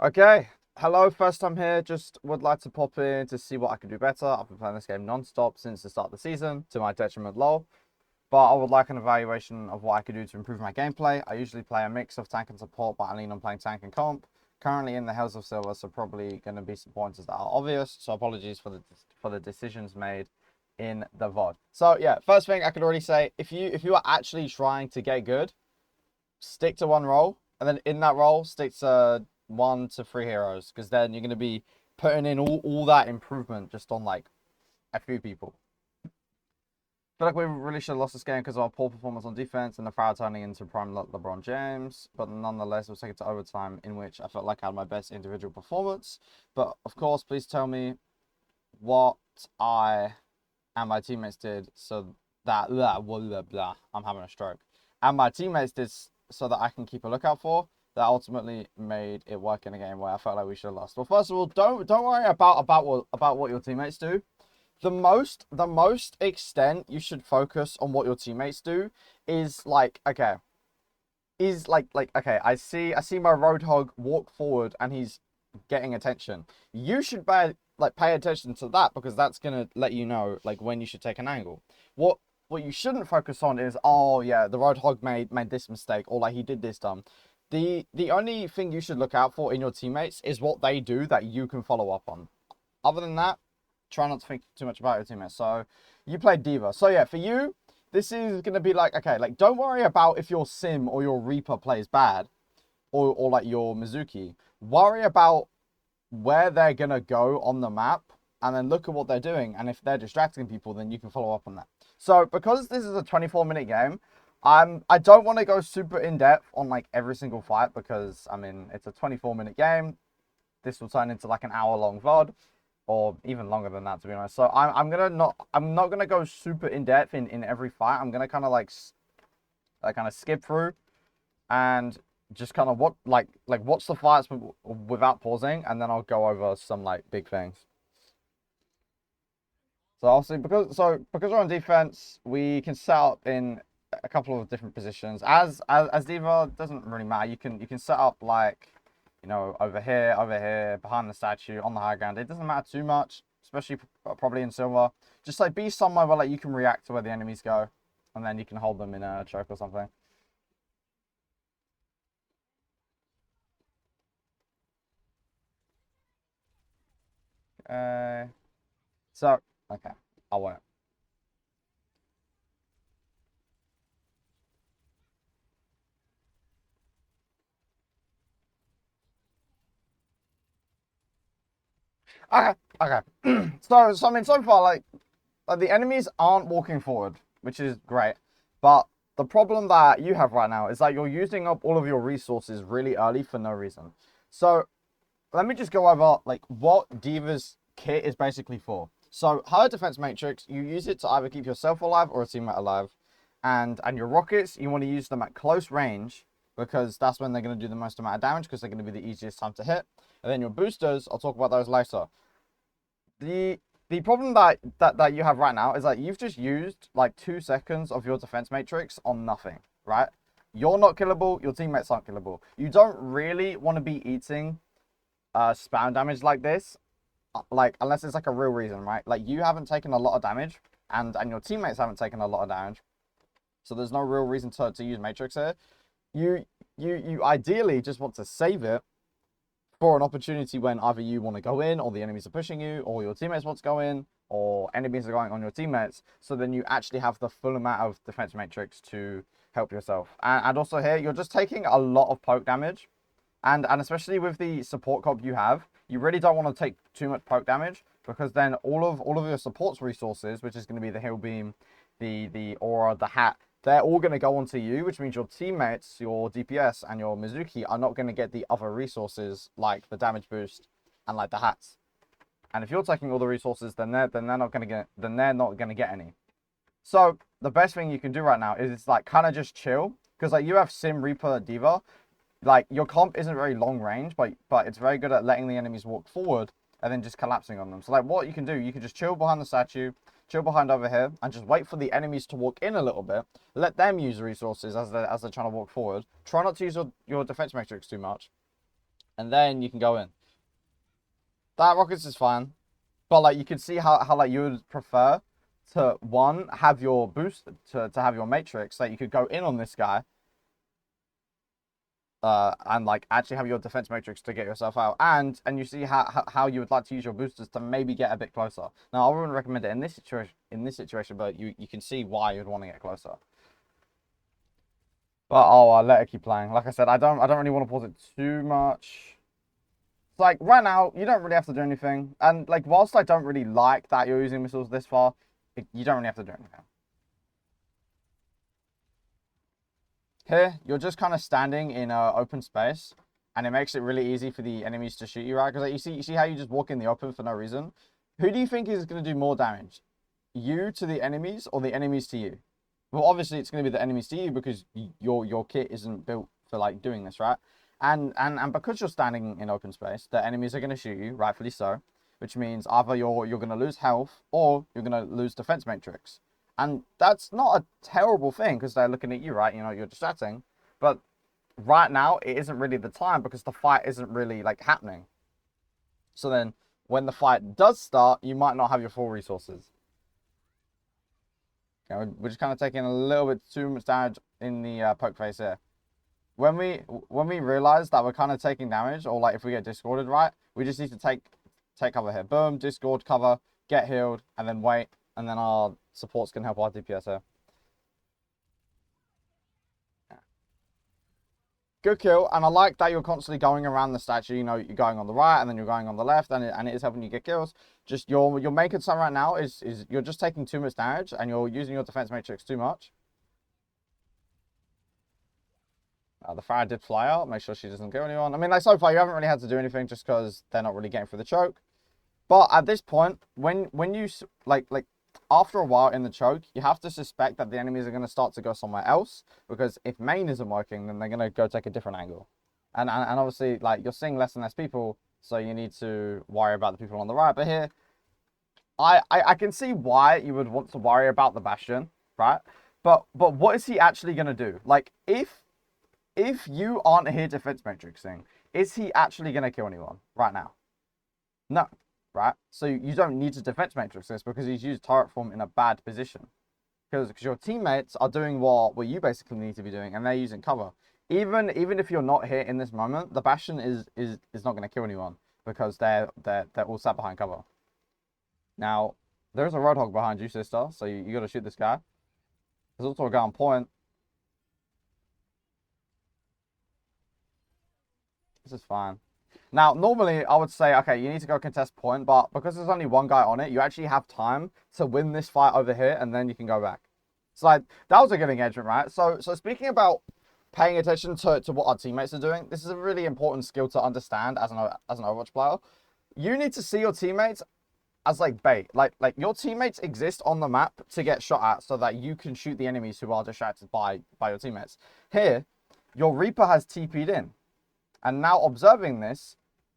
Okay, hello, first time here. Just would like to pop in to see what I can do better. I've been playing this game non-stop since the start of the season, to my detriment, lol. But I would like an evaluation of what I could do to improve my gameplay. I usually play a mix of tank and support, but I lean on playing tank and comp. Currently in the Hells of Silver, so probably going to be some pointers that are obvious. So apologies for the decisions made in the VOD. So yeah, first thing I could already say, if you are actually trying to get good, stick to one role, and then in that role, stick to 1 to 3 heroes, because then you're going to be putting in all that improvement just on like a few people. I feel like we really should have lost this game because of our poor performance on defense and the foul turning into prime LeBron James. But nonetheless, it was taken to overtime, in which I felt like I had my best individual performance. But of course, please tell me what I and my teammates did so that blah, blah, blah, I'm having a stroke. And my teammates did so that I can keep a lookout for, that ultimately made it work in a game where I felt like we should have lost. Well, first of all, don't worry about what your teammates do. The most extent you should focus on what your teammates do is like, okay, okay, I see my Roadhog walk forward and he's getting attention. You should pay attention to that, because that's gonna let you know like when you should take an angle. What you shouldn't focus on is, oh yeah, the Roadhog made this mistake, or like he did this dumb. The only thing you should look out for in your teammates is what they do that you can follow up on. Other than that, try not to think too much about your teammates. So you played D.Va. So yeah, for you, this is going to be like, okay, like don't worry about if your Sim or your Reaper plays bad, or like your Mizuki. Worry about where they're going to go on the map, and then look at what they're doing. And if they're distracting people, then you can follow up on that. So because this is a 24-minute game, I don't want to go super in depth on like every single fight, because I mean it's a 24-minute game. This will turn into like an hour-long VOD, or even longer than that, to be honest. So I'm not gonna go super in depth in every fight. I'm gonna kind of like kind of skip through and just kind of watch the fights without pausing, and then I'll go over some like big things. So obviously because we're on defense, we can set up in a couple of different positions. As D.Va, doesn't really matter. You can set up like, you know, over here, behind the statue, on the high ground. It doesn't matter too much, especially probably in silver. Just like be somewhere where like you can react to where the enemies go, and then you can hold them in a choke or something. Uh, so okay, I'll wait. Okay, okay. So I mean, so far like the enemies aren't walking forward, which is great. But the problem that you have right now is that you're using up all of your resources really early for no reason. So let me just go over like what D.Va's kit is basically for. So her defense matrix, you use it to either keep yourself alive or a teammate alive. And your rockets, you want to use them at close range, because that's when they're going to do the most amount of damage, because they're going to be the easiest time to hit. And then your boosters, I'll talk about those later. The problem that you have right now is that you've just used like 2 seconds of your defense matrix on nothing, right? You're not killable, your teammates aren't killable. You don't really want to be eating spam damage like this, like unless it's like a real reason, right? Like you haven't taken a lot of damage, and your teammates haven't taken a lot of damage, so there's no real reason to use matrix here. You ideally just want to save it for an opportunity when either you want to go in, or the enemies are pushing you, or your teammates want to go in, or enemies are going on your teammates. So then you actually have the full amount of defense matrix to help yourself. And also here, you're just taking a lot of poke damage. And especially with the support comp you have, you really don't want to take too much poke damage, because then all of your support's resources, which is going to be the heal beam, the aura, the hat, they're all going to go onto you, which means your teammates, your DPS, and your Mizuki are not going to get the other resources like the damage boost and like the hats. And if you're taking all the resources, then they're not going to get any. So the best thing you can do right now is like kind of just chill, because like you have Sim, Reaper, D.Va. Like your comp isn't very long range, but it's very good at letting the enemies walk forward and then just collapsing on them. So like what you can do, you can just chill behind the statue, chill behind over here, and just wait for the enemies to walk in a little bit. Let them use resources as they're trying to walk forward. Try not to use your defense matrix too much. And then you can go in. That rockets is fine. But like you can see how like you would prefer to one have your boost to have your matrix so that you could go in on this guy. And like actually have your defense matrix to get yourself out, and you see how you would like to use your boosters to maybe get a bit closer. Now I wouldn't recommend it in this situation, but you can see why you'd want to get closer. But I'll let it keep playing. Like I said, I don't really want to pause it too much. It's like right now you don't really have to do anything, and like whilst I don't really like that you're using missiles this far, you don't really have to do anything. Here, you're just kind of standing in an open space, and it makes it really easy for the enemies to shoot you, right? Because like, you see how you just walk in the open for no reason? Who do you think is going to do more damage? You to the enemies or the enemies to you? Well, obviously, it's going to be the enemies to you because your kit isn't built for, like, doing this, right? And because you're standing in open space, the enemies are going to shoot you, rightfully so, which means either you're going to lose health or you're going to lose defense matrix. And that's not a terrible thing because they're looking at you, right? You know, you're distracting. But right now, it isn't really the time because the fight isn't really, like, happening. So then, when the fight does start, you might not have your full resources. Okay, we're just kind of taking a little bit too much damage in the poke face here. When we realize that we're kind of taking damage, or, like, if we get discorded, right? We just need to take cover here. Boom, discord, cover, get healed, and then wait. And then our supports can help our DPS here. Good kill, and I like that you're constantly going around the statue. You know, you're going on the right, and then you're going on the left, and it is helping you get kills. Just your main concern right now is you're just taking too much damage, and you're using your defense matrix too much. The Farah did fly out. Make sure she doesn't kill anyone. I mean, like, so far, you haven't really had to do anything just because they're not really getting through the choke. But at this point, when you, like, after a while in the choke, you have to suspect that the enemies are going to start to go somewhere else. Because if main isn't working, then they're going to go take a different angle. And obviously, like, you're seeing less and less people, so you need to worry about the people on the right. But here, I can see why you would want to worry about the Bastion, right? But what is he actually going to do? Like, if you aren't here defense matrixing, is he actually going to kill anyone right now? No, right? So you don't need to defense matrix this because he's used turret form in a bad position. Because your teammates are doing what you basically need to be doing, and they're using cover. Even if you're not here in this moment, the Bastion is not going to kill anyone because they're all sat behind cover. Now, there's a Roadhog behind you, sister, so you got to shoot this guy. There's also a guy on point. This is fine. Now, normally, I would say, okay, you need to go contest point, but because there's only one guy on it, you actually have time to win this fight over here, and then you can go back. So, like, that was a good engagement, right? So speaking about paying attention to what our teammates are doing, this is a really important skill to understand as an Overwatch player. You need to see your teammates as, like, bait. Like your teammates exist on the map to get shot at so that you can shoot the enemies who are distracted by your teammates. Here, your Reaper has TP'd in. And now observing this,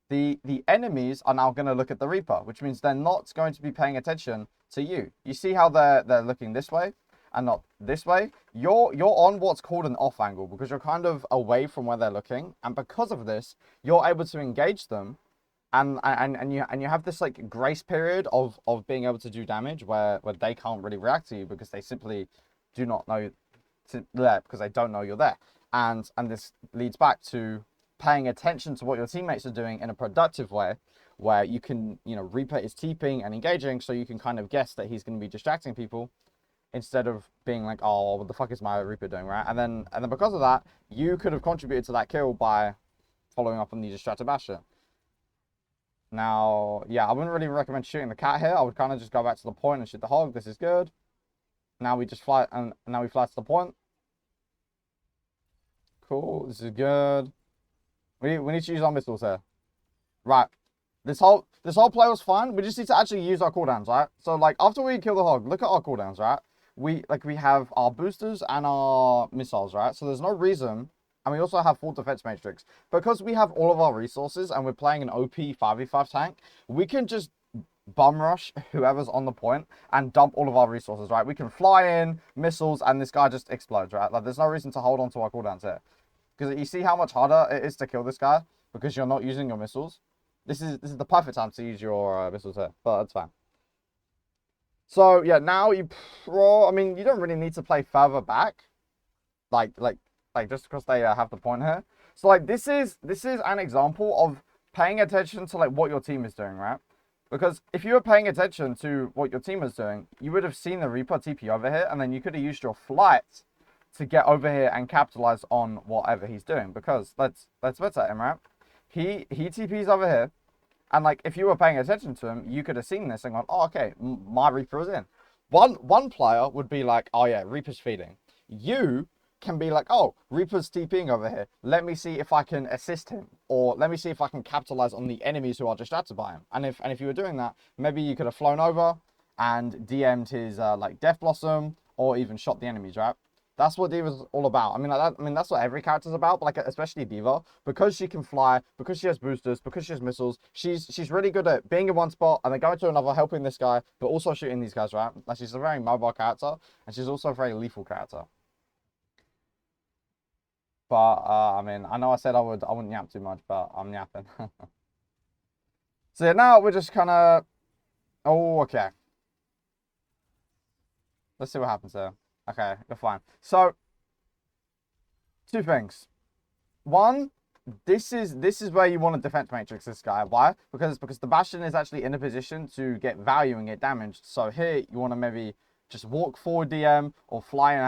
the enemies are now going to look at the Reaper, which means they're not going to be paying attention to you. You see how they're looking this way and not this way? You're on what's called an off angle because you're kind of away from where they're looking. And because of this, you're able to engage them. And you have this, like, grace period of being able to do damage where they can't really react to you because they simply do not know there because they don't know you're there. And this leads back to paying attention to what your teammates are doing in a productive way where you can, you know, Reaper is TPing and engaging, so you can kind of guess that he's going to be distracting people instead of being like, oh, what the fuck is my Reaper doing, right? And then because of that, you could have contributed to that kill by following up on the distracted Bastion. Now, yeah, I wouldn't really recommend shooting the cat here. I would kind of just go back to the point and shoot the hog. This is good. Now we just fly, and now we fly to the point. Cool, this is good. We need to use our missiles here. Right. This whole play was fine. We just need to actually use our cooldowns, right? So, like, after we kill the hog, look at our cooldowns, right? We have our boosters and our missiles, right? So there's no reason, and we also have full defense matrix. Because we have all of our resources and we're playing an OP 5v5 tank, we can just bum rush whoever's on the point and dump all of our resources, right? We can fly in, missiles, and this guy just explodes, right? Like, there's no reason to hold on to our cooldowns here. Because you see how much harder it is to kill this guy because you're not using your missiles. This is the perfect time to use your missiles here, but that's fine. So yeah, now I mean, you don't really need to play further back, like just because they have the point here. So like this is an example of paying attention to like what your team is doing, right? Because if you were paying attention to what your team was doing, you would have seen the Reaper TP over here, and then you could have used your flight to get over here and capitalize on whatever he's doing. Because let's look at him, right? He TPs over here, and like if you were paying attention to him, you could have seen this and gone, oh, okay, my Reaper is in. One player would be like, oh yeah, Reaper's feeding. You can be like, oh, Reaper's TPing over here. Let me see if I can assist him, or let me see if I can capitalize on the enemies who are distracted by him. And if you were doing that, maybe you could have flown over and DM'd his like Death Blossom, or even shot the enemies, right? That's what D.Va's all about. I mean, that's what every character's about, but like especially D.Va, because she can fly, because she has boosters, because she has missiles. She's really good at being in one spot and then going to another, helping this guy, but also shooting these guys, right? Like she's a very mobile character, and she's also a very lethal character. But I mean, I know I said I wouldn't yap too much, but I'm yapping. So yeah, now we're just kind of, oh, okay. Let's see what happens here. Okay, you're fine. So, two things. One, this is where you want to defense matrix this guy. Why? Because the Bastion is actually in a position to get value and get damaged. So here you want to maybe just walk forward DM or fly in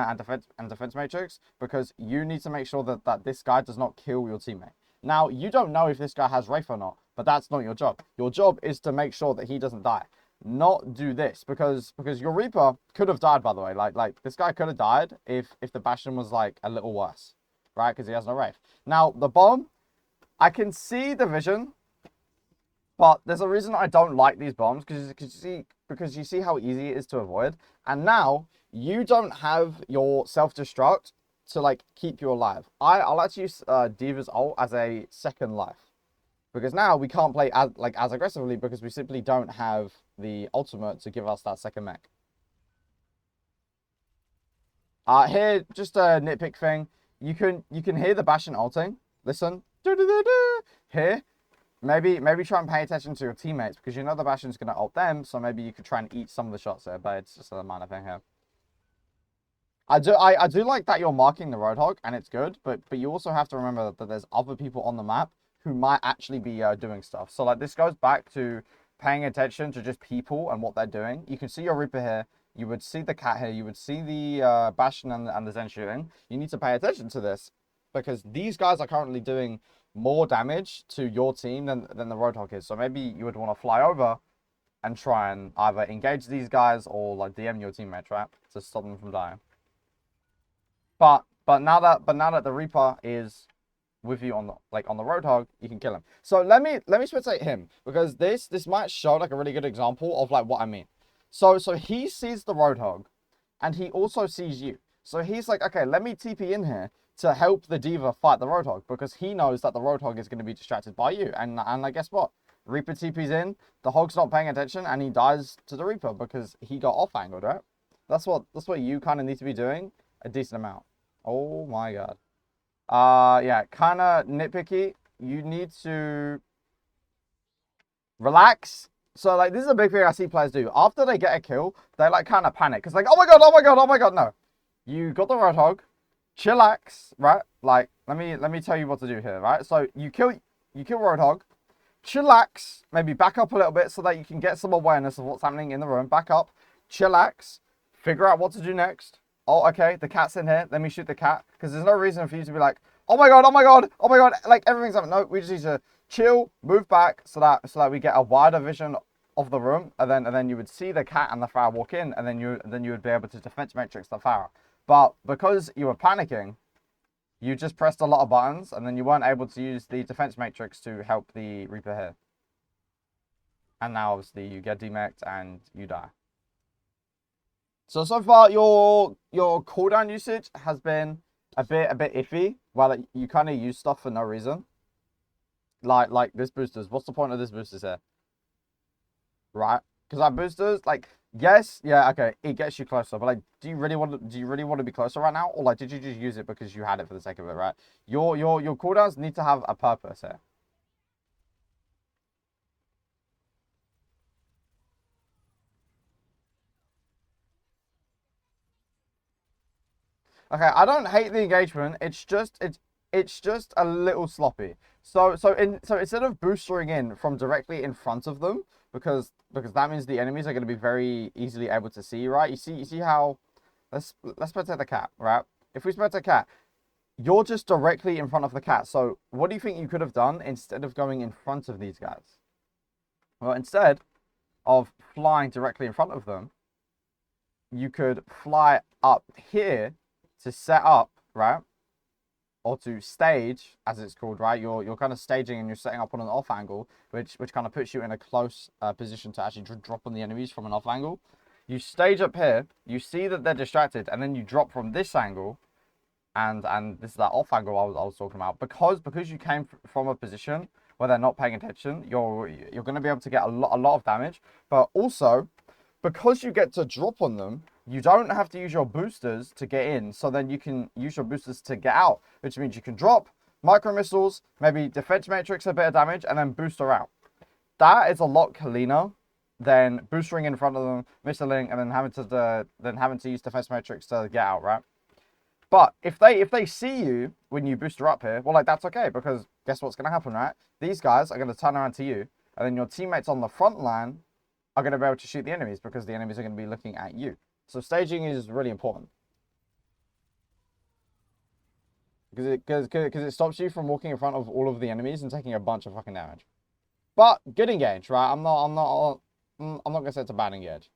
and defense matrix, because you need to make sure that this guy does not kill your teammate. Now, you don't know if this guy has Wraith or not, but that's not your job. Your job is to make sure that he doesn't die. Not do this, because your Reaper could have died, by the way. Like this guy could have died if the Bastion was like a little worse, right? Because he has no Wraith. Now the bomb, I can see the vision, but there's a reason I don't like these bombs, because you see how easy it is to avoid. And now you don't have your self-destruct to like keep you alive. I'll like to use D.Va's ult as a second life, because now we can't play as aggressively, because we simply don't have the ultimate to give us that second mech. Here, just a nitpick thing. You can hear the Bastion ulting. Listen. Here, maybe try and pay attention to your teammates, because you know the Bastion's going to ult them, so maybe you could try and eat some of the shots there, but it's just a minor thing here. I do like that you're marking the Roadhog, and it's good, but you also have to remember that there's other people on the map who might actually be doing stuff. So like this goes back to paying attention to just people and what they're doing. You can see your Reaper here. You would see the cat here. You would see the Bastion and the Zen shooting. You need to pay attention to this, because these guys are currently doing more damage to your team than the Roadhog is. So maybe you would want to fly over and try and either engage these guys or like DM your teammates, right, to stop them from dying. But now that the Reaper is with you on the Roadhog, you can kill him. So let me spectate him, because this might show like a really good example of like what I mean. So he sees the Roadhog, and he also sees you. So he's like, okay, let me TP in here to help the D.Va fight the Roadhog, because he knows that the Roadhog is going to be distracted by you. And I guess what? Reaper TP's in, the Hog's not paying attention, and he dies to the Reaper because he got off angled, right? That's what you kind of need to be doing a decent amount. Oh my god. Yeah, kind of nitpicky. You need to relax. So like this is a big thing I see players do. After they get a kill, they like kind of panic, because like, oh my god, oh my god, oh my god. No, you got the Roadhog. Chillax, right? Like let me tell you what to do here, right? So you kill Roadhog. Chillax, maybe back up a little bit so that you can get some awareness of what's happening in the room. Back up, chillax, figure out what to do next. Oh, okay, the cat's in here. Let me shoot the cat, because there's no reason for you to be like, oh my god, oh my god, oh my god, like everything's happening. No, we just need to chill, move back so that we get a wider vision of the room, and then you would see the cat and the Pharah walk in, and then you would be able to defense matrix the Pharah. But because you were panicking, you just pressed a lot of buttons, and then you weren't able to use the defense matrix to help the Reaper here. And now obviously you get demeched and you die. So far your cooldown usage has been a bit iffy. Well, you kind of use stuff for no reason. Like this boosters. What's the point of this boosters here? Right? Because our boosters, like, yes, yeah, okay, it gets you closer, but like, do you really want to be closer right now, or like, did you just use it because you had it for the sake of it, right? Your cooldowns need to have a purpose here. Okay, I don't hate the engagement. It's just a little sloppy. So instead of boostering in from directly in front of them, because that means the enemies are going to be very easily able to see, right? You see how let's protect the cat, right? If we protect the cat, you're just directly in front of the cat. So what do you think you could have done instead of going in front of these guys? Well, instead of flying directly in front of them, you could fly up here to set up, right? Or to stage, as it's called, right? You're kind of staging and you're setting up on an off angle, which kind of puts you in a close position to actually drop on the enemies from an off angle. You stage up here, you see that they're distracted, and then you drop from this angle, and this is that off angle I was talking about. Because you came from a position where they're not paying attention, you're going to be able to get a lot of damage, but also because you get to drop on them, you don't have to use your boosters to get in. So then you can use your boosters to get out, which means you can drop micro missiles, maybe defense matrix a bit of damage, and then booster out. That is a lot cleaner than boostering in front of them, missiling, and then having to use defense matrix to get out, right? But if they see you when you booster up here, well, like, that's okay, because guess what's going to happen, right? These guys are going to turn around to you, and then your teammates on the front line are going to be able to shoot the enemies because the enemies are going to be looking at you. So staging is really important. Because it stops you from walking in front of all of the enemies and taking a bunch of fucking damage. But good engage, right? I'm not gonna say it's a bad engage.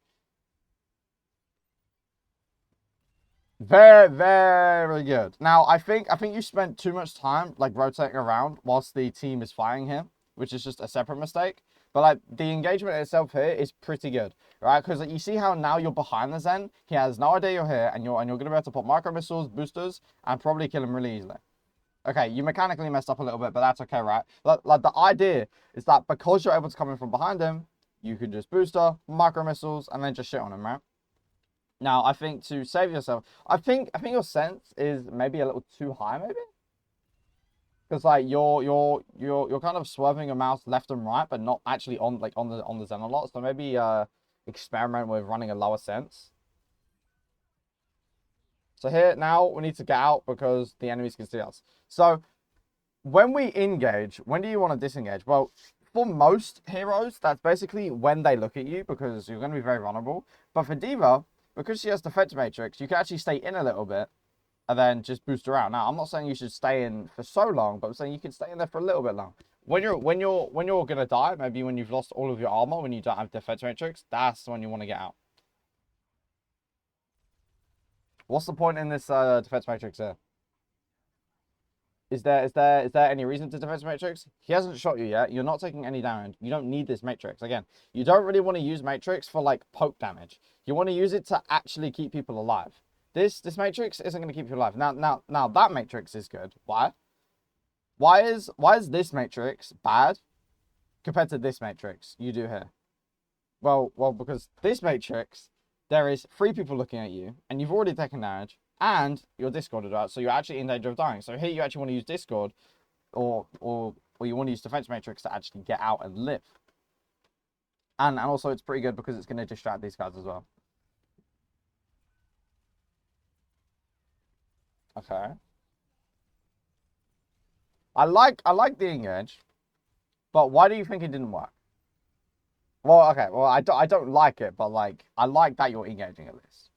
Very, very good. Now, I think you spent too much time like rotating around whilst the team is fighting here, which is just a separate mistake. But like the engagement itself here is pretty good, right? Because like, you see how now you're behind the Zen. He has no idea you're here, and you're gonna be able to put micro missiles, boosters, and probably kill him really easily. Okay, you mechanically messed up a little bit, but that's okay, right? Like the idea is that because you're able to come in from behind him, you can just booster, micro missiles, and then just shit on him, right? Now, I think to save yourself, I think your sense is maybe a little too high, maybe, because like you're kind of swerving your mouse left and right, but not actually on the Zen a lot. So maybe experiment with running a lower sense. So here now we need to get out because the enemies can see us. So when we engage, when do you want to disengage? Well, for most heroes, that's basically when they look at you because you're going to be very vulnerable. But for D.Va, because she has Defense Matrix, you can actually stay in a little bit and then just boost her out. Now, I'm not saying you should stay in for so long, but I'm saying you can stay in there for a little bit long. When you're gonna die, maybe when you've lost all of your armor, when you don't have Defense Matrix, that's when you want to get out. What's the point in this Defense Matrix here? Is there any reason to Defense Matrix? He hasn't shot you yet. You're not taking any damage. You don't need this Matrix. Again, you don't really want to use Matrix for like poke damage. You want to use it to actually keep people alive. This Matrix isn't going to keep you alive. Now that Matrix is good. Why? Why is this Matrix bad compared to this Matrix you do here? Well, because this Matrix, there is 3 people looking at you, and you've already taken damage, and you're discorded out, so you're actually in danger of dying. So here you actually want to use Discord, or you want to use Defense Matrix to actually get out and live. And also it's pretty good because it's going to distract these guys as well. Okay. I like the engage, but why do you think it didn't work? Well, okay, well I don't like it, but like I like that you're engaging at least.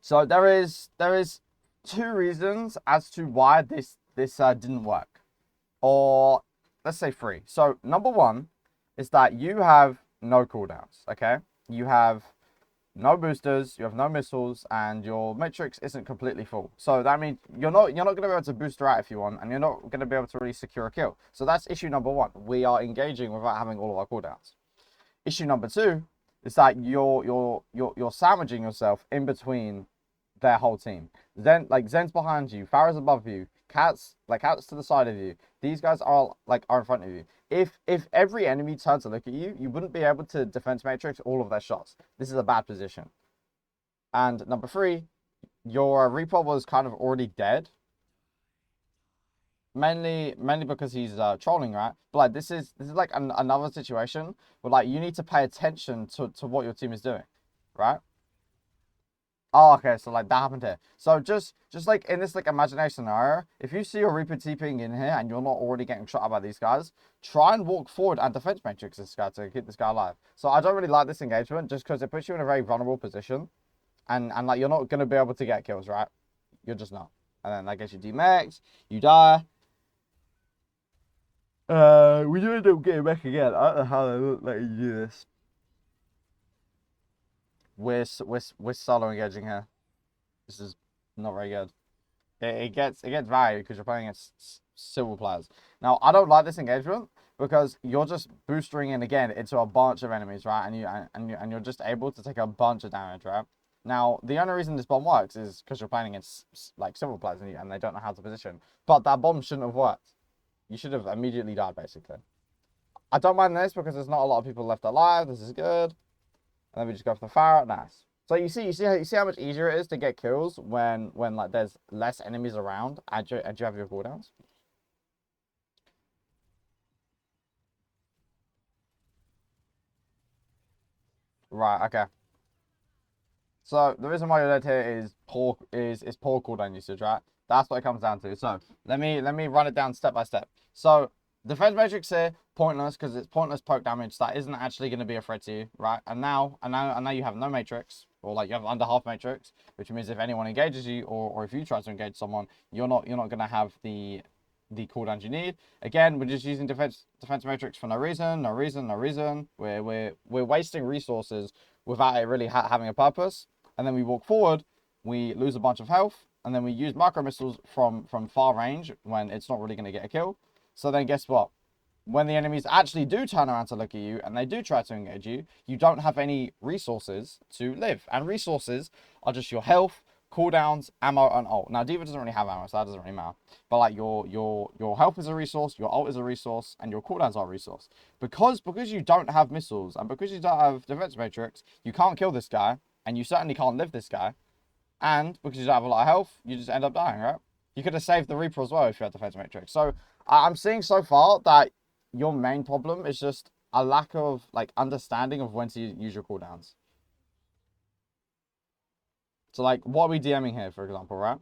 So there is 2 reasons as to why this didn't work, or let's say 3. So number 1 is that you have no cooldowns. Okay, you have no boosters, you have no missiles, and your matrix isn't completely full. So that means you're not going to be able to booster out if you want, and you're not going to be able to really secure a kill. So that's issue number 1. We are engaging without having all of our cooldowns. Issue number 2 is that you're sandwiching yourself in between their whole team. Zen's behind you, Farah's above you, Cat's to the side of you. These guys are in front of you. If every enemy turned to look at you, you wouldn't be able to defense matrix all of their shots. This is a bad position. And number 3, your Reaper was kind of already dead. Mainly because he's trolling, right? But like this is like another situation where like you need to pay attention to what your team is doing, right? Oh, okay, so like that happened here. So just like in this like imagination scenario, if you see a Reaper TPing in here and you're not already getting shot at by these guys, try and walk forward and defense matrix this guy to keep this guy alive. So I don't really like this engagement just because it puts you in a very vulnerable position, and like you're not gonna be able to get kills, right? You're just not. And then that gets you D-max, you die. We do end up getting back again. I don't know how they look like you do this. We're solo engaging here. This is not very good. It gets value because you're playing against civil players. Now I don't like this engagement because you're just boostering in again into a bunch of enemies, right? And you're just able to take a bunch of damage, right? Now the only reason this bomb works is because you're playing against like civil players and they don't know how to position. But that bomb shouldn't have worked. You should have immediately died basically. I don't mind this because there's not a lot of people left alive. This is good. And then we just go for the fire. Nice. So you see how much easier it is to get kills when like there's less enemies around and you have your cooldowns. Right. Okay. So the reason why you're dead here is poor cooldown usage, right? That's what it comes down to. So let me run it down step by step. So defense matrix here, pointless because it's pointless poke damage that isn't actually going to be a threat to you, right? And now you have no matrix, or like you have under half matrix, which means if anyone engages you or if you try to engage someone, you're not going to have the cooldowns you need. Again, we're just using defense matrix for no reason. We're wasting resources without it really having a purpose. And then we walk forward, we lose a bunch of health, and then we use micro missiles from far range when it's not really going to get a kill. So then guess what? When the enemies actually do turn around to look at you and they do try to engage you, you don't have any resources to live. And resources are just your health, cooldowns, ammo, and ult. Now D.Va doesn't really have ammo, so that doesn't really matter. But like your health is a resource, your ult is a resource, and your cooldowns are a resource. Because you don't have missiles and because you don't have defense matrix, you can't kill this guy, and you certainly can't live this guy. And because you don't have a lot of health, you just end up dying, right? You could have saved the Reaper as well if you had defense matrix. So I'm seeing so far that your main problem is just a lack of like understanding of when to use your cooldowns. So like, what are we DMing here, for example, right?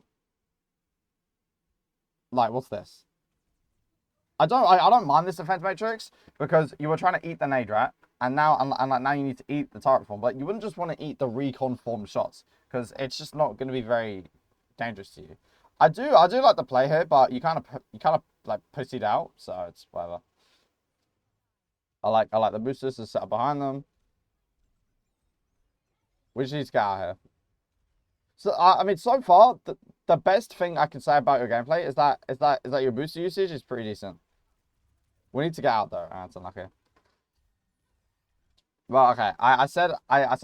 Like, what's this? I don't mind this defense matrix because you were trying to eat the nade, right? And now like now you need to eat the turret form, but you wouldn't just want to eat the recon form shots because it's just not going to be very dangerous to you. I do like the play here, but you kind of like pussied out, so it's whatever. I like the boosters to set up behind them. We just need to get out here. So I mean, so far the best thing I can say about your gameplay is that your booster usage is pretty decent. We need to get out though. That's unlucky. Well, okay. I said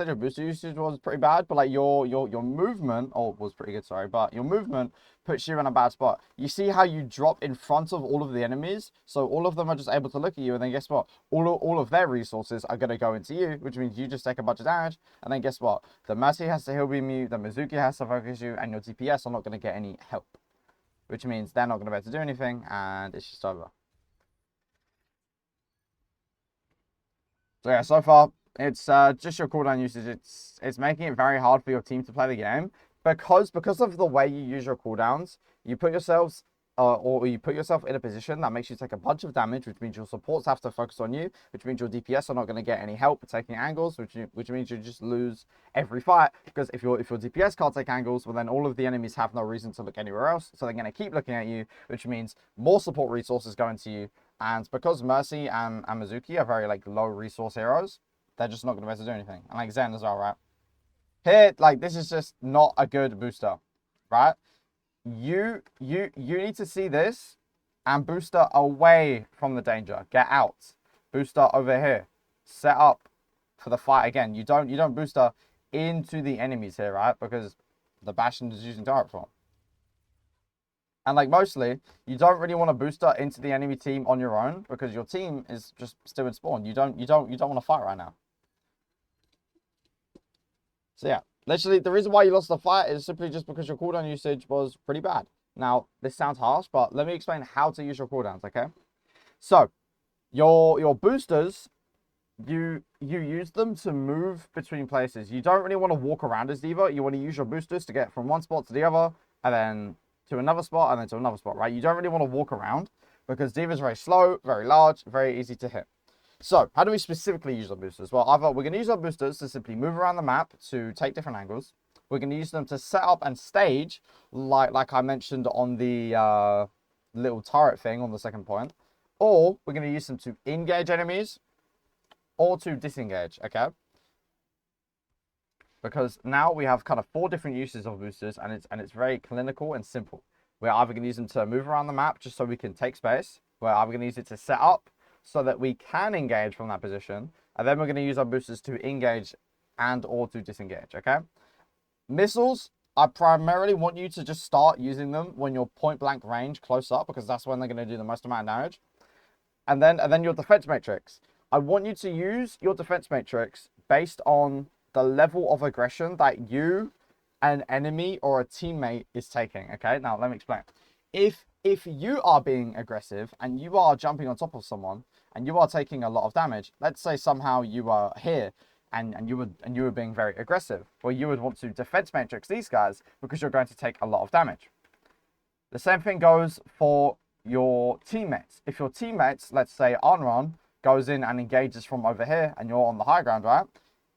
your booster usage was pretty bad, but like your movement was pretty good, sorry, but your movement puts you in a bad spot. You see how you drop in front of all of the enemies, so all of them are just able to look at you, and then guess what? All of their resources are gonna go into you, which means you just take a bunch of damage, and then guess what? The Mercy has to heal beam you, the Mizuki has to focus you, and your DPS are not gonna get any help, which means they're not gonna be able to do anything, and it's just over. So yeah, so far it's just your cooldown usage. It's making it very hard for your team to play the game because of the way you use your cooldowns. You put yourselves or you put yourself in a position that makes you take a bunch of damage, which means your supports have to focus on you, which means your DPS are not going to get any help taking angles, which means you just lose every fight. Because if your DPS can't take angles, well then all of the enemies have no reason to look anywhere else, so they're going to keep looking at you, which means more support resources go into you. And because Mercy and Mizuki are very like low resource heroes, they're just not going to be able to do anything. And like Zen as well, right? Here, like this is just not a good booster, right? You need to see this and booster away from the danger. Get out. Booster over here. Set up for the fight again. You don't booster into the enemies here, right? Because the Bastion is using turret form. And like mostly, you don't really want to booster into the enemy team on your own because your team is just still in spawn. You don't want to fight right now. So yeah, literally the reason why you lost the fight is simply just because your cooldown usage was pretty bad. Now, this sounds harsh, but let me explain how to use your cooldowns, okay? So, your boosters you use them to move between places. You don't really want to walk around as D.Va. You want to use your boosters to get from one spot to the other, and then to another spot, and then to another spot, right? You don't really want to walk around because D.Va is very slow, very large, very easy to hit. So, how do we specifically use our boosters? Well, either we're going to use our boosters to simply move around the map to take different angles. We're going to use them to set up and stage, like I mentioned on the little turret thing on the second point. Or we're going to use them to engage enemies or to disengage, okay? Because now we have kind of 4 different uses of boosters, and it's very clinical and simple. We're either going to use them to move around the map just so we can take space. We're either going to use it to set up so that we can engage from that position. And then we're going to use our boosters to engage and or to disengage, okay? Missiles, I primarily want you to just start using them when you're point blank range close up, because that's when they're going to do the most amount of damage. And then your defense matrix. I want you to use your defense matrix based on the level of aggression that you, an enemy, or a teammate is taking, okay? Now, let me explain. If you are being aggressive and you are jumping on top of someone and you are taking a lot of damage, let's say somehow you are here and you were being very aggressive, well, you would want to defense matrix these guys because you're going to take a lot of damage. The same thing goes for your teammates. If your teammates, let's say Anran, goes in and engages from over here and you're on the high ground, right?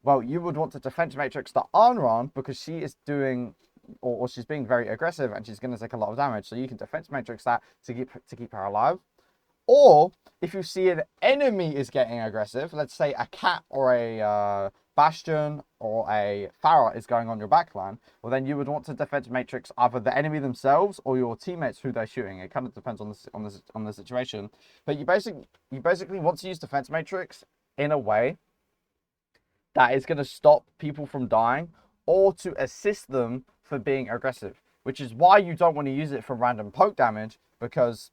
Well, you would want to defense matrix the Anran because she is doing, or she's being very aggressive and she's going to take a lot of damage. So you can defense matrix that to keep her alive. Or if you see an enemy is getting aggressive, let's say a cat or a bastion or a Pharah is going on your backline, well then you would want to defense matrix either the enemy themselves or your teammates who they're shooting. It kind of depends on the situation, but you basically want to use defense matrix in a way that is going to stop people from dying or to assist them for being aggressive, which is why you don't want to use it for random poke damage, because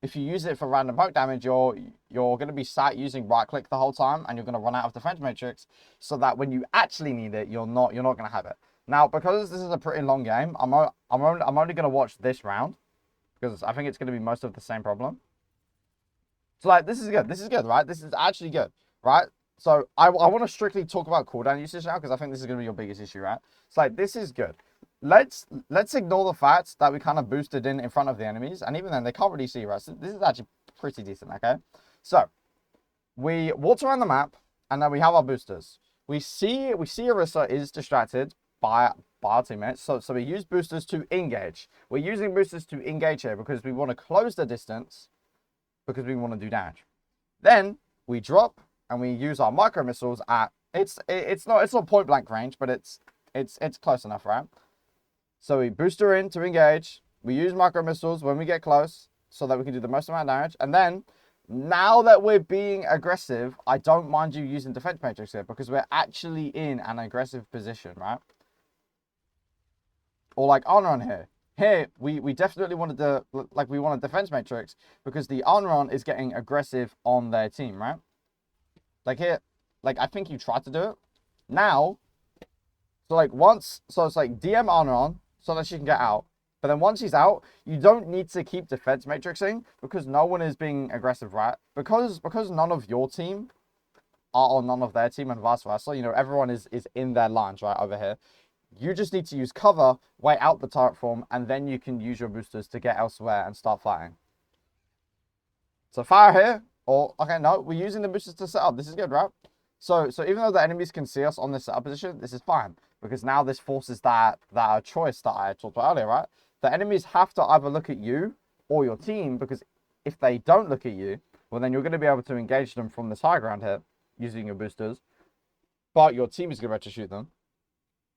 if you use it for random poke damage, you're going to be sat using right click the whole time and you're going to run out of defense matrix, so that when you actually need it, you're not going to have it. Now, because this is a pretty long game, I'm only going to watch this round because I think it's going to be most of the same problem. So like, this is good, right? This is actually good, right? So I want to strictly talk about cooldown usage now because I think this is going to be your biggest issue, right? It's like, this is good. Let's ignore the fact that we kind of boosted in front of the enemies, and even then they can't really see, right? So this is actually pretty decent, okay? So we walk around the map, and then we have our boosters. We see Orisa is distracted by our teammates, so we use boosters to engage. We're using boosters to engage here because we want to close the distance, because we want to do damage. Then we drop and we use our micro missiles at it's not point blank range, but it's close enough, right? So we boost her in to engage. We use micro missiles when we get close so that we can do the most amount of damage. And then, now that we're being aggressive, I don't mind you using defense matrix here because we're actually in an aggressive position, right? Or like Anran here. Here, we definitely wanted to, like, we want a defense matrix because the Anran is getting aggressive on their team, right? Like here, like, I think you tried to do it. Now, so like so it's like DM Anran so that she can get out. But then once she's out, you don't need to keep defense matrixing because no one is being aggressive, right? Because none of your team are on none of their team and vice versa. You know, everyone is in their lines, right, over here. You just need to use cover, wait out the turret form, and then you can use your boosters to get elsewhere and start fighting. So fire here, or, okay, no, we're using the boosters to set up. This is good, right? So even though the enemies can see us on this setup position, this is fine. Because now this forces that choice that I talked about earlier, right? The enemies have to either look at you or your team, because if they don't look at you, well, then you're going to be able to engage them from this high ground here using your boosters. But your team is going to be able to shoot them.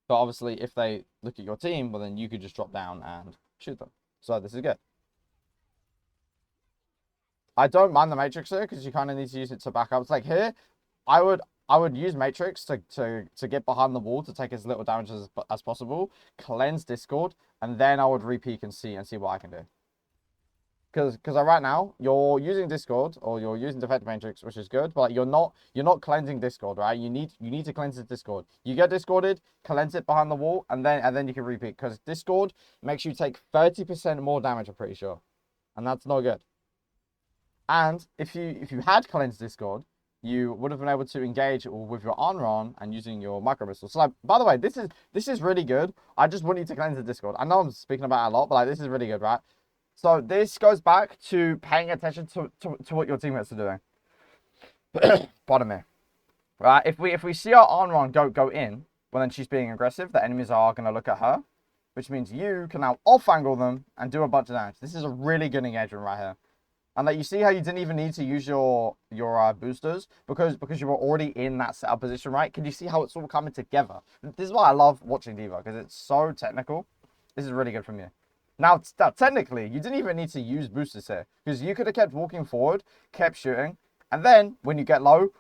But obviously, if they look at your team, well, then you could just drop down and shoot them. So this is good. I don't mind the matrix here because you kind of need to use it to back up. It's like here, I would use matrix to get behind the wall to take as little damage as possible, cleanse Discord, and then I would re-peek and see what I can do. Because right now you're using Discord or you're using defense matrix, which is good, but you're not cleansing Discord, right? You need to cleanse the Discord. You get discorded, cleanse it behind the wall, and then you can re-peek, because Discord makes you take 30% more damage, I'm pretty sure, and that's not good. And if you had cleansed Discord, you would have been able to engage with your armor on and using your micro missiles. So like, by the way, this is really good. I just want you to cleanse the Discord. I know I'm speaking about it a lot, but like this is really good, right? So this goes back to paying attention to what your teammates are doing. Pardon me. Right? If we see our armor on go in, well then she's being aggressive, the enemies are gonna look at her, which means you can now off angle them and do a bunch of damage. This is a really good engagement right here. And like you see how you didn't even need to use your boosters because you were already in that setup position, right? Can you see how it's all coming together? This is why I love watching D.Va, because it's so technical. This is really good from you. Now, technically, you didn't even need to use boosters here because you could have kept walking forward, kept shooting, and then when you get low,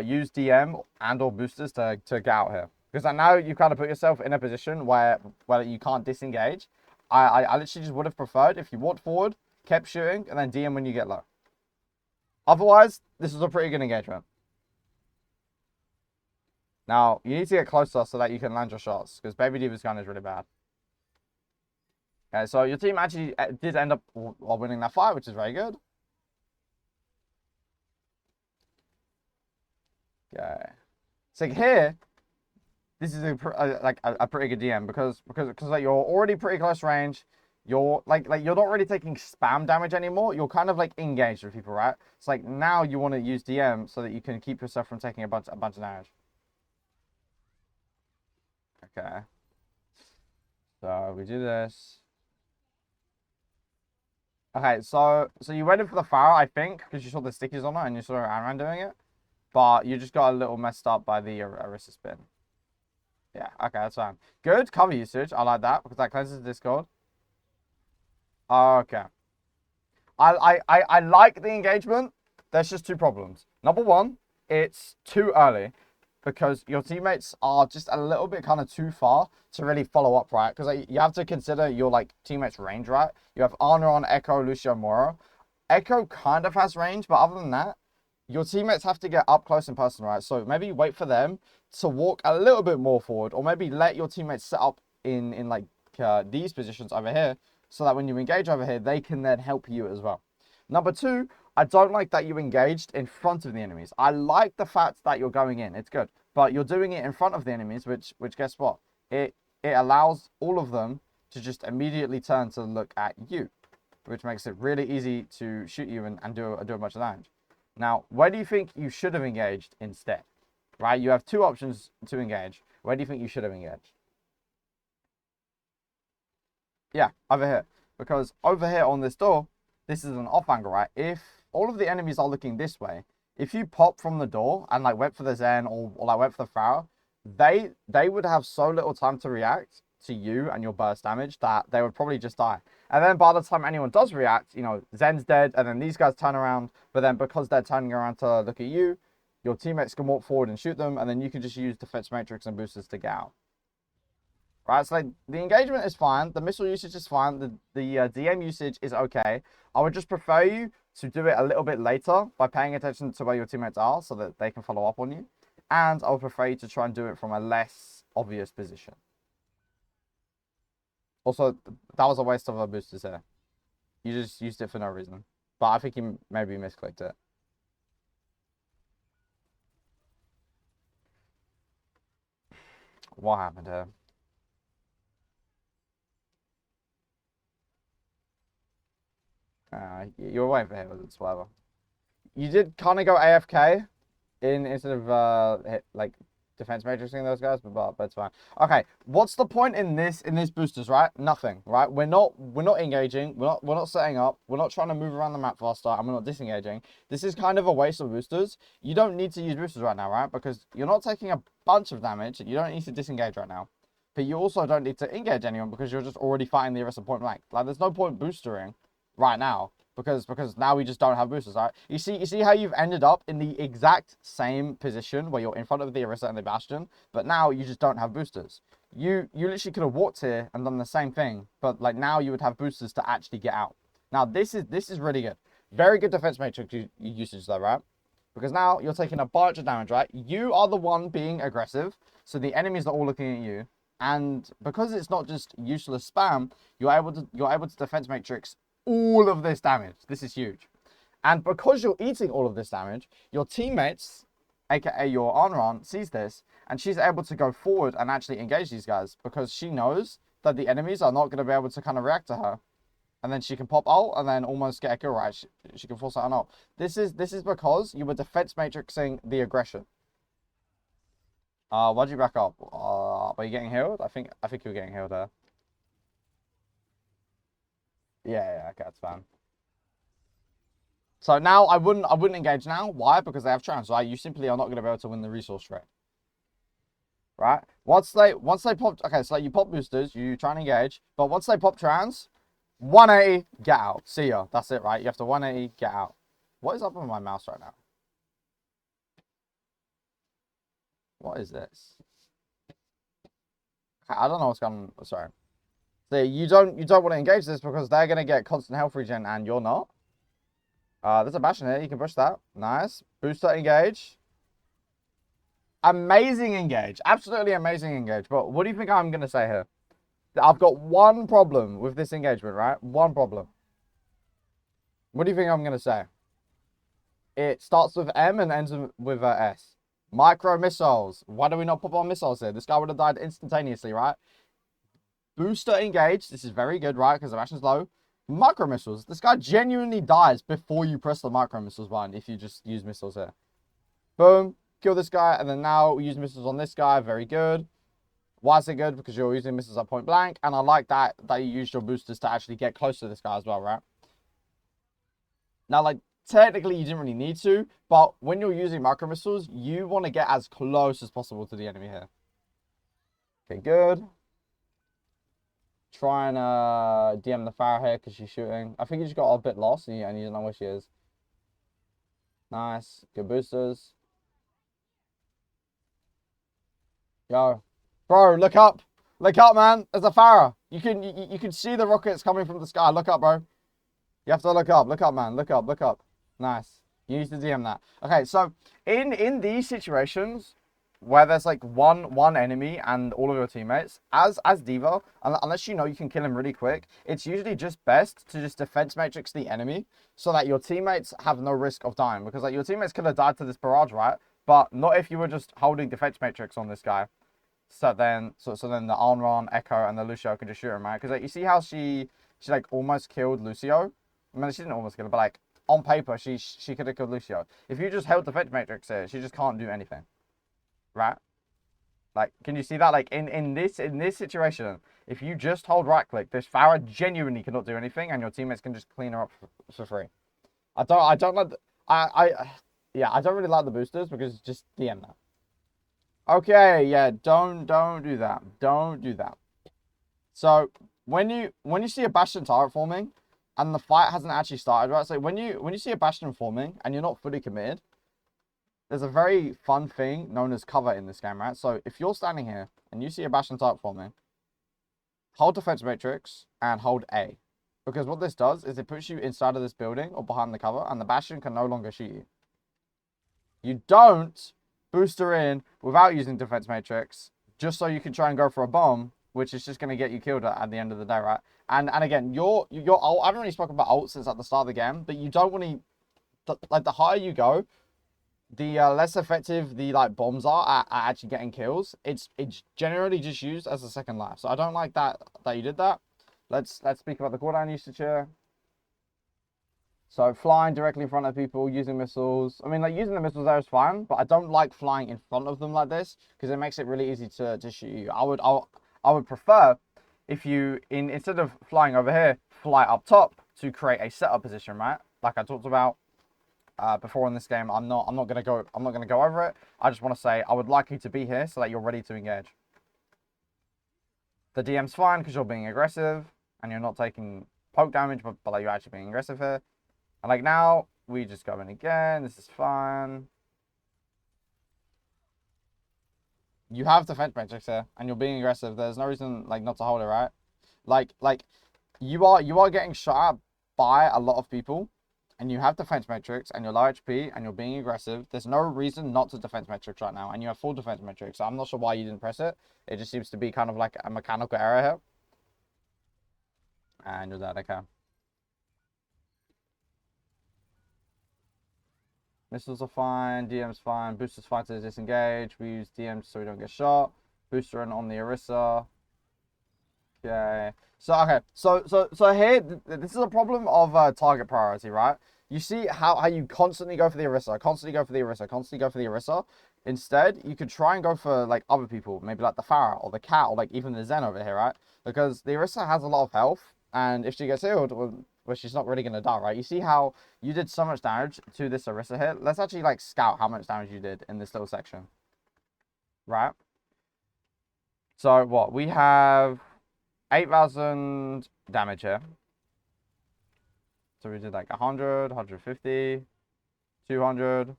use DM and or boosters to get out here. Because now you kind of put yourself in a position where you can't disengage. I literally just would have preferred if you walked forward, kept shooting, and then DM when you get low. Otherwise, this is a pretty good engagement. Now, you need to get closer so that you can land your shots, because Baby D.Va's gun is really bad. Okay, so your team actually did end up winning that fight, which is very good. Okay. So here, this is a pretty good DM because like you're already pretty close range. You're like you're not really taking spam damage anymore. You're kind of like engaged with people, right? It's like now you want to use DM so that you can keep yourself from taking a bunch of damage. Okay. So we do this. Okay, so you went in for the Pharaoh, I think, because you saw the stickies on it and you saw Aaron doing it. But you just got a little messed up by the Orisa spin. Yeah, okay, that's fine. Good cover usage. I like that because that cleanses the Discord. Okay. I like the engagement. There's just two problems. Number one, it's too early because your teammates are just a little bit kind of too far to really follow up, right? Because like, you have to consider your like teammates' range, right? You have Ana on Echo, Lucio, Moro. Echo kind of has range, but other than that, your teammates have to get up close and personal, right? So maybe wait for them to walk a little bit more forward, or maybe let your teammates set up in like these positions over here, so that when you engage over here, they can then help you as well. Number two, I don't like that you engaged in front of the enemies. I like the fact that you're going in. It's good. But you're doing it in front of the enemies, which guess what? It allows all of them to just immediately turn to look at you, which makes it really easy to shoot you and do a bunch of damage. Now, where do you think you should have engaged instead? Right? You have two options to engage. Where do you think you should have engaged? Yeah, over here. Because over here on this door, this is an off angle, right? If all of the enemies are looking this way, if you pop from the door and like went for the Zen or like went for the Pharaoh, they would have so little time to react to you and your burst damage that they would probably just die. And then by the time anyone does react, you know, Zen's dead and then these guys turn around, but then because they're turning around to look at you, your teammates can walk forward and shoot them, and then you can just use defense matrix and boosters to get out. Right, so like the engagement is fine, the missile usage is fine, the DM usage is okay. I would just prefer you to do it a little bit later by paying attention to where your teammates are so that they can follow up on you. And I would prefer you to try and do it from a less obvious position. Also, that was a waste of our boosters here. You just used it for no reason. But I think you maybe misclicked it. What happened here? You're waiting for him, it's whatever. You did kind of go AFK instead of like defense matrixing those guys, but it's fine. Okay, what's the point in this boosters, right? Nothing, right? We're not engaging, we're not setting up, we're not trying to move around the map faster, and we're not disengaging. This is kind of a waste of boosters. You don't need to use boosters right now, right? Because you're not taking a bunch of damage, you don't need to disengage right now. But you also don't need to engage anyone because you're just already fighting the Orisa point blank. Like there's no point boostering right now. Because now we just don't have boosters, right? You see how you've ended up in the exact same position where you're in front of the Orisa and the Bastion, but now you just don't have boosters. You literally could have walked here and done the same thing, but like now you would have boosters to actually get out. Now this is really good. Very good defense matrix usage though, right? Because now you're taking a bunch of damage, right? You are the one being aggressive, so the enemies are all looking at you. And because it's not just useless spam, you're able to defense matrix all of this damage. This is huge. And because you're eating all of this damage, your teammates, aka your Anran, sees this, and she's able to go forward and actually engage these guys because she knows that the enemies are not going to be able to kind of react to her. And then she can pop ult and then almost get a kill, right? She can force out an ult. This is because you were defense matrixing the aggression. Why'd you back up? Were you getting healed? I think you were getting healed there. Yeah, okay, that's fine. So now I wouldn't engage now. Why? Because they have trans, right? You simply are not going to be able to win the resource trade. Right? Once they pop, okay, so like you pop boosters, you try and engage, but once they pop trans, 180, get out. See ya. That's it, right? You have to 180, get out. What is up with my mouse right now? What is this? I don't know what's going on. Sorry. So you don't want to engage this because they're gonna get constant health regen and you're not. There's a Bastion here. You can push that. Nice. Booster engage. Amazing engage. Absolutely amazing engage. But what do you think I'm gonna say here? I've got one problem with this engagement, right? One problem. What do you think I'm gonna say? It starts with M and ends with S. Micro missiles. Why do we not pop our missiles here? This guy would have died instantaneously, right? Booster engage. This is very good, right? Because the Bastion's low. Micro missiles. This guy genuinely dies before you press the micro missiles button if you just use missiles here. Boom. Kill this guy. And then now we use missiles on this guy. Very good. Why is it good? Because you're using missiles at point blank. And I like that you used your boosters to actually get close to this guy as well, right? Now, like, technically you didn't really need to. But when you're using micro missiles, you want to get as close as possible to the enemy here. Okay, good. Try and DM the Farah here because she's shooting. I think he just got a bit lost and you don't know where she is. Nice. Good boosters. Yo. Bro, look up. Look up, man. There's a Farah. You can see the rockets coming from the sky. Look up, bro. You have to look up. Look up, man. Look up. Look up. Nice. You need to DM that. Okay, so in these situations where there's like one enemy and all of your teammates, as D.Va, unless you know you can kill him really quick, it's usually just best to just defense matrix the enemy so that your teammates have no risk of dying. Because like your teammates could have died to this barrage, right? But not if you were just holding defense matrix on this guy. So then the Anran, Echo, and the Lucio can just shoot him, right? Because like you see how she like almost killed Lucio. I mean, she didn't almost kill him, but like on paper she could have killed Lucio. If you just held defense matrix here, she just can't do anything. Right? Like, can you see that? Like, in this situation, if you just hold right click, this Farah genuinely cannot do anything, and your teammates can just clean her up for free. I don't like. Yeah, I don't really like the boosters because just DM that. Okay, yeah, don't do that. Don't do that. So when you see a Bastion turret forming, and the fight hasn't actually started, right? So when you see a Bastion forming and you're not fully committed, there's a very fun thing known as cover in this game, right? So if you're standing here and you see a Bastion type forming, hold defense matrix and hold A. Because what this does is it puts you inside of this building or behind the cover and the Bastion can no longer shoot you. You don't booster in without using defense matrix just so you can try and go for a bomb, which is just going to get you killed at the end of the day, right? And again, your ult, I haven't really spoken about ult since at the start of the game, but you don't want to, like the higher you go, the less effective the like bombs are at actually getting kills. It's generally just used as a second life. So I don't like that you did that. Let's speak about the cooldown usage here. So flying directly in front of people, using missiles. I mean, like using the missiles there is fine, but I don't like flying in front of them like this because it makes it really easy to shoot you. I would prefer if you instead of flying over here, fly up top to create a setup position, right? Like I talked about before in this game. I'm not gonna go over it. I just want to say I would like you to be here so that you're ready to engage. The DM's fine because you're being aggressive and you're not taking poke damage, but like you're actually being aggressive here. And like now we just go in again. This is fine. You have defense matrix here and you're being aggressive. There's no reason like not to hold it, right? Like you are getting shot at by a lot of people. And you have defense matrix and you're low HP and you're being aggressive, there's no reason not to defense matrix right now. And you have full defense matrix. So I'm not sure why you didn't press it. It just seems to be kind of like a mechanical error here. And you're dead, okay. Missiles are fine. DM's fine. Booster's fine to disengage. We use DM so we don't get shot. Booster in on the Orisa. Okay. So here, this is a problem of target priority, right? You see how you constantly go for the Orisa, constantly go for the Orisa, constantly go for the Orisa. Instead, you could try and go for like other people, maybe like the Pharah or the Cat or like even the Zen over here, right? Because the Orisa has a lot of health, and if she gets healed, well, she's not really gonna die, right? You see how you did so much damage to this Orisa here? Let's actually like scout how much damage you did in this little section, right? So what we have 8,000 damage here. So we did like 100, 150, 200,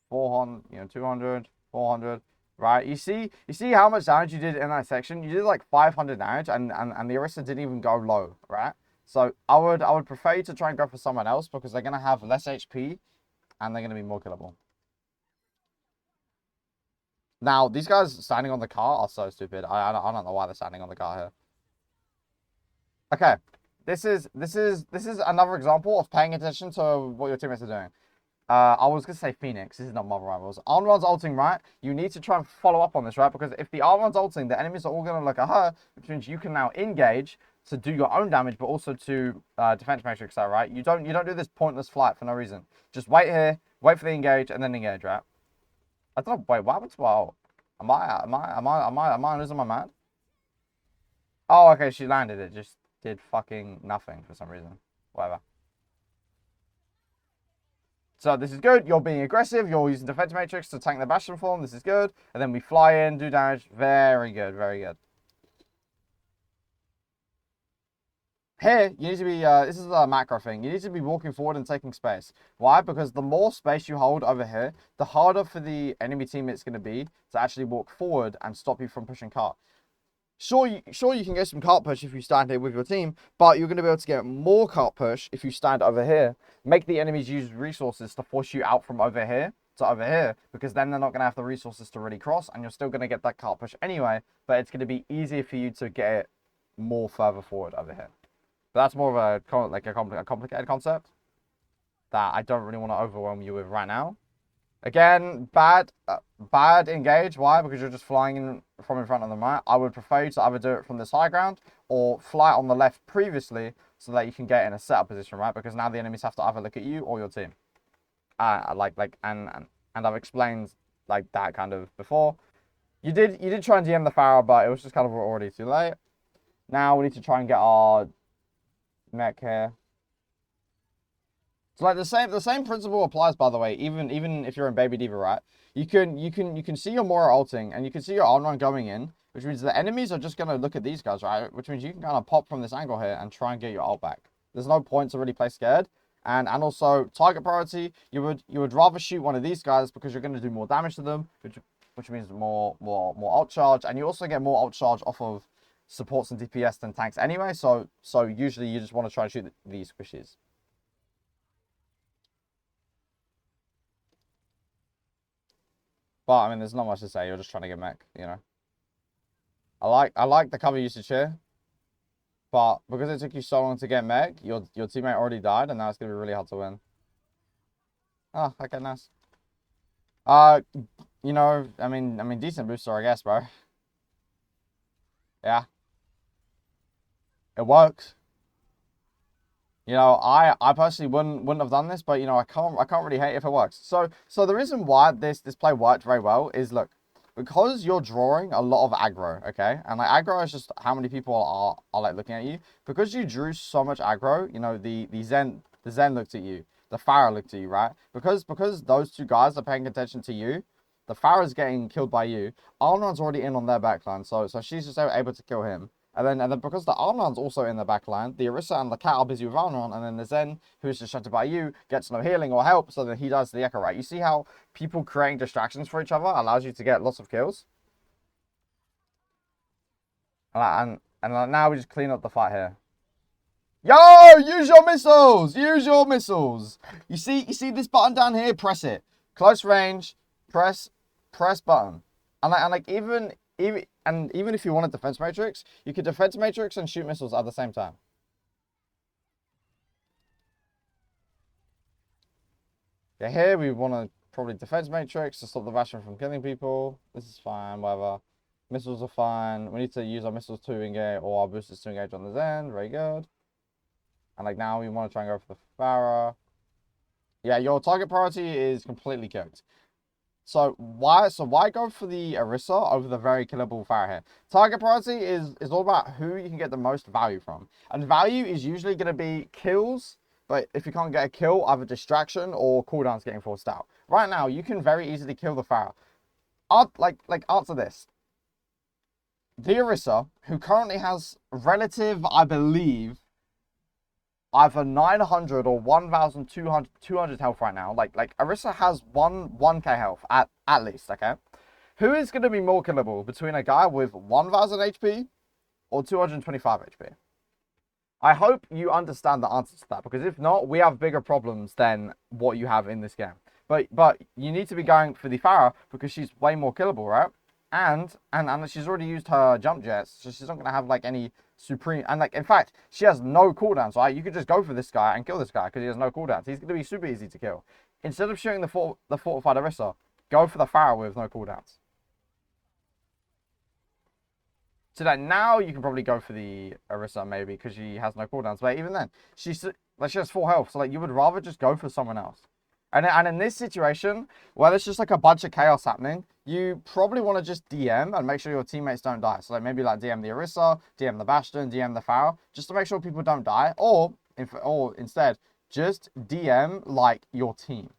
400, 200, 400, right? You see how much damage you did in that section? You did like 500 damage, and the Orisa didn't even go low, right? So I would prefer you to try and go for someone else because they're gonna have less HP and they're gonna be more killable. Now these guys standing on the car are so stupid. I don't know why they're standing on the car here. Okay, this is another example of paying attention to what your teammates are doing. I was going to say Phoenix. This is not Marvel Rivals. Armron's ulting, right? You need to try and follow up on this, right? Because if the Armron's ulting, the enemies are all going to look at her, which means you can now engage to do your own damage, but also to defense matrix that, right? You don't do this pointless flight for no reason. Just wait here, wait for the engage, and then engage, right? I don't know. Wait, what happened to my ult? Am I losing my mind? Oh, okay. She landed it. Just did fucking nothing for some reason. Whatever. So this is good. You're being aggressive. You're using defense matrix to tank the Bastion form. This is good. And then we fly in, do damage. Very good. Very good. Here, you need to be, this is a macro thing. You need to be walking forward and taking space. Why? Because the more space you hold over here, the harder for the enemy team it's going to be to actually walk forward and stop you from pushing cart. Sure, you can get some cart push if you stand here with your team, but you're going to be able to get more cart push if you stand over here. Make the enemies use resources to force you out from over here to over here, because then they're not going to have the resources to really cross, and you're still going to get that cart push anyway, but it's going to be easier for you to get it more further forward over here. But that's more of a complicated concept that I don't really want to overwhelm you with right now. Again, bad engage. Why? Because you're just flying in from in front of them, right? I would prefer you to either do it from this high ground or fly on the left previously so that you can get in a setup position, right? Because now the enemies have to either look at you or your team. And I've explained like that kind of before. You did try and DM the Pharah, but it was just kind of already too late. Now we need to try and get our mech here. So like the same principle applies, by the way, even if you're in Baby D.Va, right? You can see your Mora ulting and you can see your on run going in, which means the enemies are just gonna look at these guys, right? Which means you can kind of pop from this angle here and try and get your ult back. There's no point to really play scared. And also target priority, you would rather shoot one of these guys because you're gonna do more damage to them, which means more ult charge, and you also get more ult charge off of supports and DPS than tanks anyway. So usually you just want to try and shoot these squishies. But I mean, there's not much to say. You're just trying to get mech, you know. I like the cover usage here, but because it took you so long to get mech, your teammate already died, and now it's gonna be really hard to win. Oh, okay, nice. You know, I mean, decent booster, I guess, bro. Yeah, it works. You know, I personally wouldn't have done this, but you know, I can't really hate if it works. So the reason why this play worked very well is, look, because you're drawing a lot of aggro, okay? And like aggro is just how many people are like looking at you. Because you drew so much aggro, you know, the Zen looked at you, the Pharah looked at you, right? Because those two guys are paying attention to you, the Pharah's getting killed by you. Arnon's already in on their backline, so she's just able to kill him. And then because the Arnon's also in the backline, the Orisa and the Cat are busy with Arnon, and then the Zen, who's distracted by you, gets no healing or help, so then he does the Echo, right? You see how people creating distractions for each other allows you to get lots of kills? And now we just clean up the fight here. Yo, use your missiles! Use your missiles! You see this button down here? Press it. Close range, press button. And even if you want a defense matrix, you could defense matrix and shoot missiles at the same time. Okay, here we want to probably defense matrix to stop the Bastion from killing people. This is fine, whatever. Missiles are fine. We need to use our missiles to engage, or our boosters to engage on this end. Very good. And like now we want to try and go for the Farah. Yeah, your target priority is completely cooked. So why go for the Orisa over the very killable Farah here? Target priority is all about who you can get the most value from. And value is usually going to be kills, but if you can't get a kill, either distraction or cooldowns getting forced out. Right now, you can very easily kill the Farah. Answer this. The Orisa, who currently has relative, I believe, either 900 or 1,200 health right now. Like Orisa has 1k health at least, okay? Who is going to be more killable between a guy with 1,000 HP or 225 HP? I hope you understand the answer to that, because if not, we have bigger problems than what you have in this game. But you need to be going for the Farah because she's way more killable, right? And she's already used her jump jets, so she's not going to have like any supreme, and like in fact she has no cooldowns, right? You could just go for this guy and kill this guy because he has no cooldowns. He's going to be super easy to kill. Instead of shooting the fortified Orisa, go for the Farah with no cooldowns. So that now you can probably go for the Orisa maybe because she has no cooldowns, but even then she has full health, so like you would rather just go for someone else. And in this situation, where there's just like a bunch of chaos happening, you probably want to just DM and make sure your teammates don't die. So like maybe like DM the Orisa, DM the Bastion, DM the Farah, just to make sure people don't die. Or instead, just DM like your team.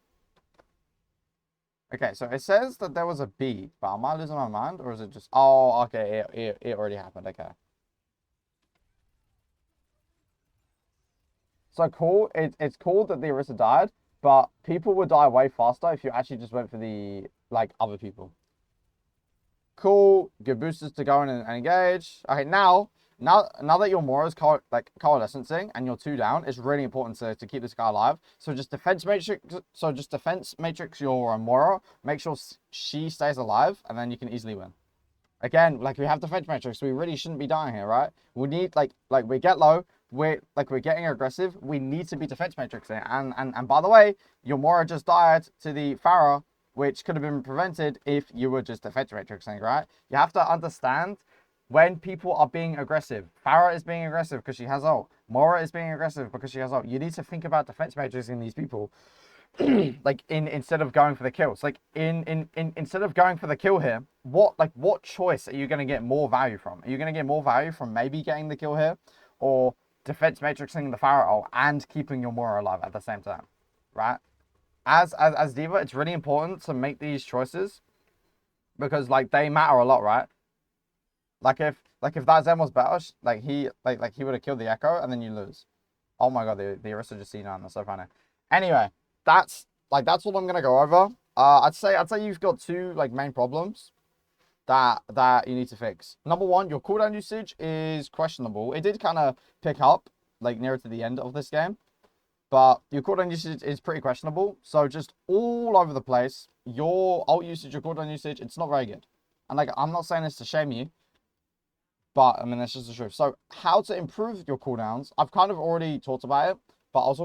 Okay, so it says that there was a B, but am I losing my mind? Or is it just... Oh, okay, it already happened, okay. So cool, it's cool that the Orisa died, but people would die way faster if you actually just went for the, like, other people. Cool. Good boosters to go in and engage. Okay, now that your Mora's coalescing and you're 2 down, it's really important to keep this guy alive. So just defense matrix your Mora. Make sure she stays alive, and then you can easily win. Again, like we have defense matrix, we really shouldn't be dying here, right? We need like we get low. We're getting aggressive. We need to be defense matrixing. And by the way, your Mora just died to the Farah, which could have been prevented if you were just defense matrixing, right? You have to understand when people are being aggressive. Farah is being aggressive because she has ult. Mora is being aggressive because she has ult. You need to think about defense matrixing these people. Like instead of going for the kills. Like instead of going for the kill here, what choice are you going to get more value from? Are you going to get more value from maybe getting the kill here, or defense matrixing the Farah ult and keeping your Mora alive at the same time, right? As D.Va, it's really important to make these choices because like they matter a lot, right? Like if that Zen was better, like he would have killed the Echo and then you lose. Oh my god, the Orisa just C9, that's so funny. Anyway, that's all I'm gonna go over. I'd say you've got 2 like main problems that you need to fix. Number 1, your cooldown usage is questionable. It did kind of pick up like nearer to the end of this game, but your cooldown usage is pretty questionable. So just all over the place, your ult usage, your cooldown usage, it's not very good. And like I'm not saying this to shame you, but I mean that's just the truth. So how to improve your cooldowns? I've kind of already talked about it, but I'll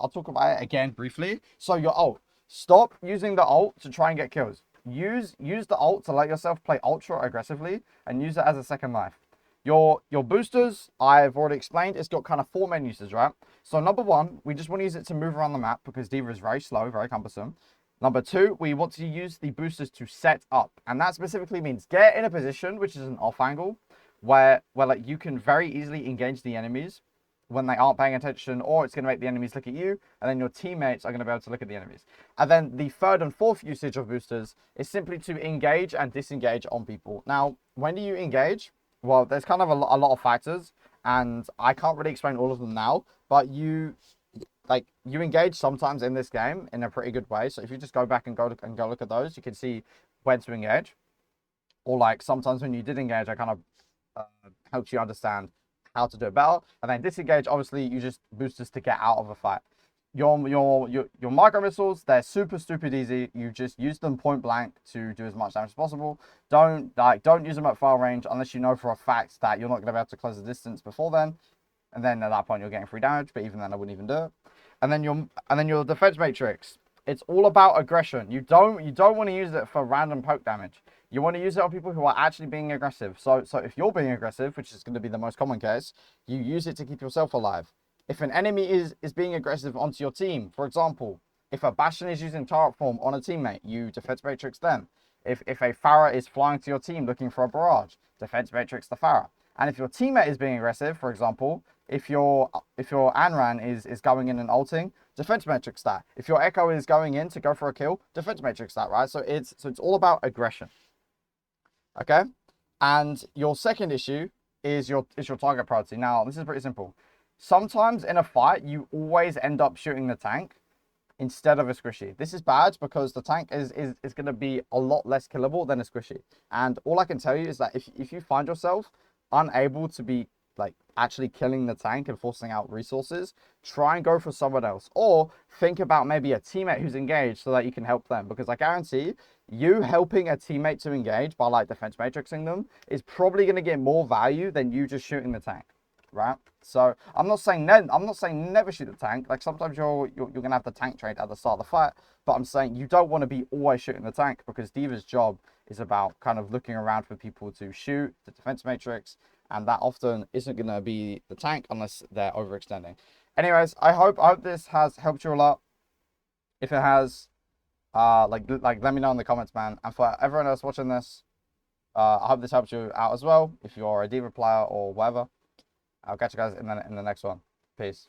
talk about it again briefly. So your ult. Stop using the ult to try and get kills. Use the ult to let yourself play ultra aggressively and use it as a second life. Your boosters, I've already explained, it's got kind of 4 main uses, right? So number 1, we just want to use it to move around the map because D.Va is very slow, very cumbersome. Number 2, we want to use the boosters to set up. And that specifically means get in a position, which is an off angle, where like you can very easily engage the enemies when they aren't paying attention, or it's going to make the enemies look at you, and then your teammates are going to be able to look at the enemies. And then the 3rd and 4th usage of boosters is simply to engage and disengage on people. Now, when do you engage? Well, there's kind of a lot of factors, and I can't really explain all of them now, but you engage sometimes in this game in a pretty good way. So if you just go back and go look at those, you can see when to engage. Or like sometimes when you did engage, I kind of helps you understand how to do it better. And then disengage, obviously you just boosters to get out of a fight. Your micro missiles, they're super stupid easy. You just use them point blank to do as much damage as possible. Don't use them at far range unless you know for a fact that you're not going to be able to close the distance before then. And then at that point you're getting free damage, but even then I wouldn't even do it. And then your defense matrix. It's all about aggression. You don't want to use it for random poke damage. You want to use it on people who are actually being aggressive. So if you're being aggressive, which is going to be the most common case, you use it to keep yourself alive. If an enemy is being aggressive onto your team, for example, if a Bastion is using turret form on a teammate, you defense matrix them. If a Pharah is flying to your team looking for a barrage, defense matrix the Pharah. And if your teammate is being aggressive, for example, if your Anran is going in and ulting, defense matrix that. If your Echo is going in to go for a kill, defense matrix that, right? So it's all about aggression. Okay? And your second issue is your target priority. Now, this is pretty simple. Sometimes in a fight, you always end up shooting the tank instead of a squishy. This is bad because the tank is going to be a lot less killable than a squishy. And all I can tell you is that if you find yourself unable to be like actually killing the tank and forcing out resources, try and go for someone else, or think about maybe a teammate who's engaged so that you can help them, because I guarantee you helping a teammate to engage by like defense matrixing them is probably going to get more value than you just shooting the tank, right? So I'm not saying never shoot the tank. Like sometimes you're gonna have the tank trade at the start of the fight, but I'm saying you don't want to be always shooting the tank, because D.Va's job is about kind of looking around for people to shoot the defense matrix, and that often isn't gonna be the tank unless they're overextending. Anyways, I hope this has helped you a lot. If it has, like let me know in the comments, man. And for everyone else watching this, I hope this helps you out as well. If you're a D.Va player or whatever. I'll catch you guys in the next one. Peace.